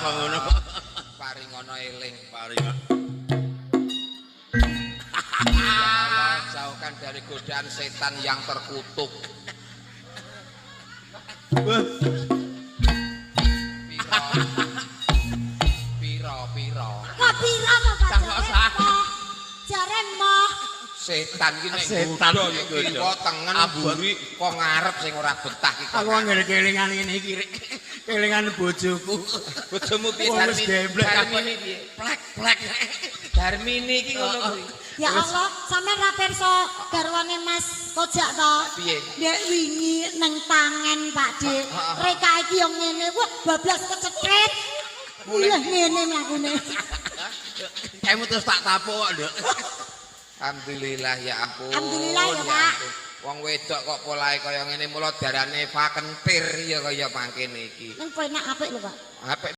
kok ngono. Paringono eling. Paringan. Ya Allah, jauhkan dari godaan setan yang terkutuk. Piro. Kok pira kok Pak Sangkok Jare? Jare moh. Setan ki nek Setan godho iki ya godho. kiwa tengen mburi kok ngarep sing ora betah iki. Aku ngene kelingan ngene iki rek. Kelingan bojoku. Bojomu piye Wong wis geblek Darmini piye? plek-plek. Darmini iki ngono kuwi. Ya Allah, sampean ra pirsa garwane Mas Kojak to? Piye? Dek wingi neng tangan Pak De. Reka iki yo ngene, wah bablas kecekret. Mulih ngene mlakune. Kamu terus tak tapuk kok, Nduk. Alhamdulillah ya ampun. Alhamdulillah ya, Pak. ampun. Wong wedok kok polahe kaya ngene mula darane vakentir ya kaya mangkene iki. Nang penak apik lho, Pak. Apik